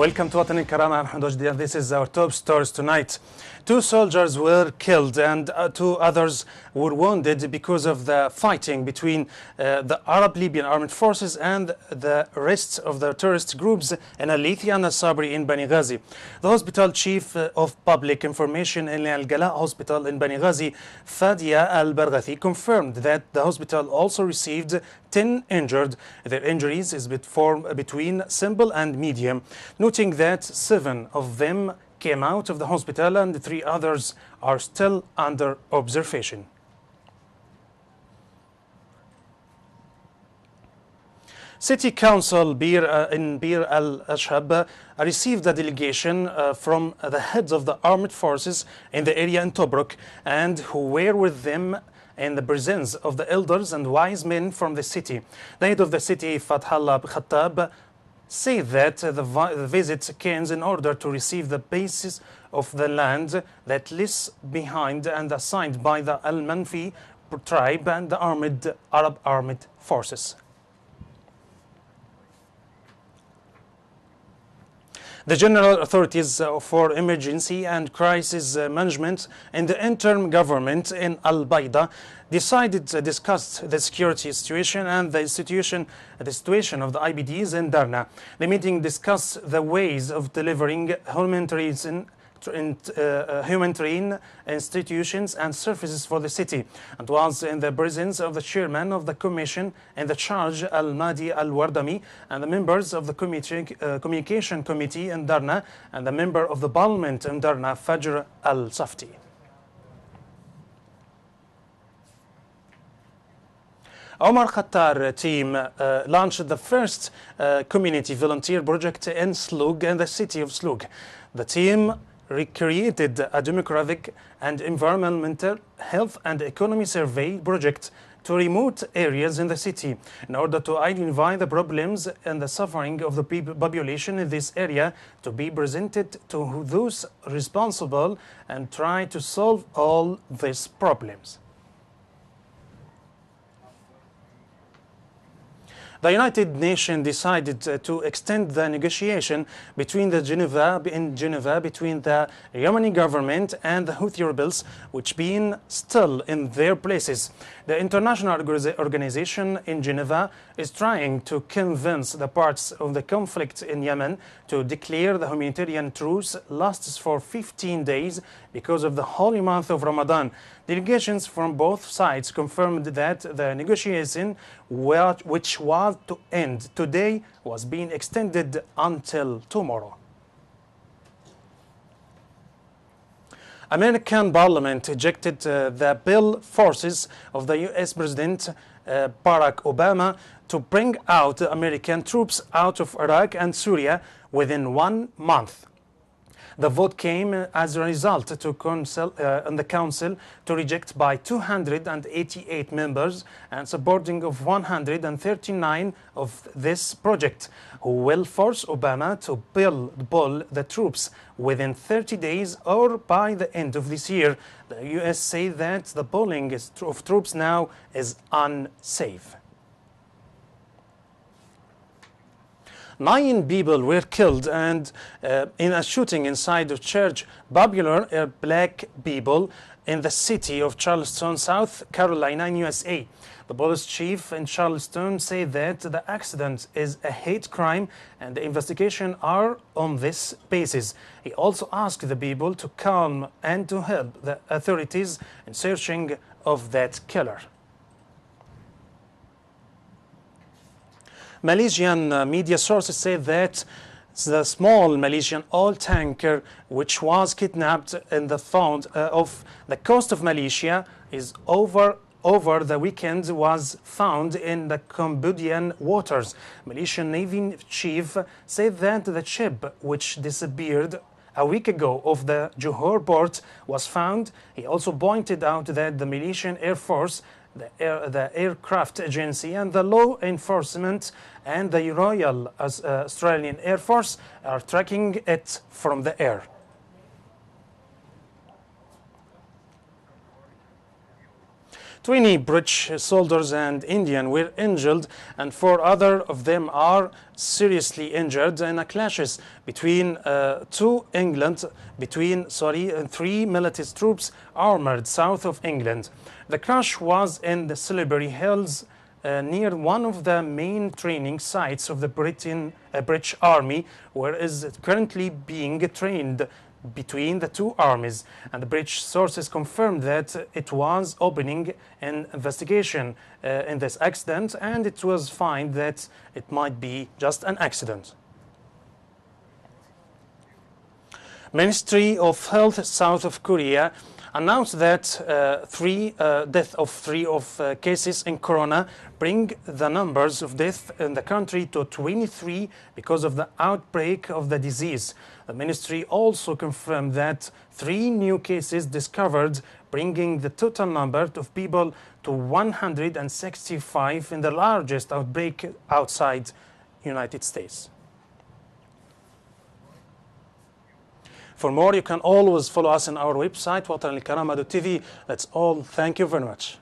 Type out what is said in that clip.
Welcome to الكرامة. I'm Ahmad Wajdi, and this is our top stories tonight. 2 soldiers were killed and 2 others were wounded because of the fighting between the Arab Libyan armed forces and the rest of the terrorist groups in Alithia and Sabri in Bani Ghazi. The hospital chief of public information in Al-Gala hospital in Bani Ghazi, Fadia Al-Barghathi, confirmed that the hospital also received 10 injured. Their injuries is between simple and medium, noting that 7 of them came out of the hospital and 3 others are still under observation. City Council in Bir al-Ashab received a delegation from the heads of the armed forces in the area in Tobruk, and who were with them in the presence of the elders and wise men from the city. The head of the city, Fathallah Khattab, said that the visit came in order to receive the basis of the land that lies behind and assigned by the Al-Manfi tribe and the Arab armed forces. The general authorities for emergency and crisis management in the interim government in Al-Baida decided to discuss the security situation and the situation of the IBDs in Darna. The meeting discussed the ways of delivering humanitarian institutions and services for the city, and was in the presence of the chairman of the commission in the charge, Al-Madi Al-Wardami, and the members of the communication committee in Darna, and the member of the parliament in Darna, Fajr Al-Safti. Omar Khattar team launched the first community volunteer project in Slug, in the city of Slug. The team recreated a demographic and environmental health and economy survey project to remote areas in the city in order to identify the problems and the suffering of the population in this area, to be presented to those responsible and try to solve all these problems. The United Nations decided to extend the negotiation between between the Yemeni government and the Houthi rebels, which being still in their places. The international organization in Geneva is trying to convince the parts of the conflict in Yemen to declare the humanitarian truce lasts for 15 days because of the holy month of Ramadan. Delegations from both sides confirmed that the negotiation, which was to end today, was being extended until tomorrow. American Parliament ejected the bill forces of the U.S. President Barack Obama to bring out American troops out of Iraq and Syria within 1 month. The vote came as a result in the Council to reject by 288 members and supporting of 139 of this project, who will force Obama to pull the troops within 30 days or by the end of this year. The U.S. say that the pulling of troops now is unsafe. 9 people were killed and in a shooting inside a church, popular black people in the city of Charleston, South Carolina, in USA. The police chief in Charleston said that the accident is a hate crime and the investigation are on this basis. He also asked the people to calm and to help the authorities in searching of that killer. Malaysian media sources say that the small Malaysian oil tanker, which was kidnapped in the fond of the coast of Malaysia, is over the weekend was found in the Cambodian waters. Malaysian Navy chief said that the ship, which disappeared a week ago off the Johor port, was found. He also pointed out that the Malaysian Air Force, the Aircraft Agency, and the law enforcement and the Royal Australian Air Force are tracking it from the air. 20 British soldiers and Indian were injured, and 4 other of them are seriously injured in a clashes between three military troops armored south of England. The crash was in the Silbury Hills near one of the main training sites of the British Army, where is currently being trained between the two armies, and the British sources confirmed that it was opening an investigation in this accident, and it was found that it might be just an accident. Ministry of Health South of Korea announced that death of three cases in corona bring the numbers of death in the country to 23 because of the outbreak of the disease. The ministry also confirmed that 3 new cases discovered, bringing the total number of people to 165 in the largest outbreak outside United States. For more, you can always follow us on our website, الكرامة.tv. That's all. Thank you very much.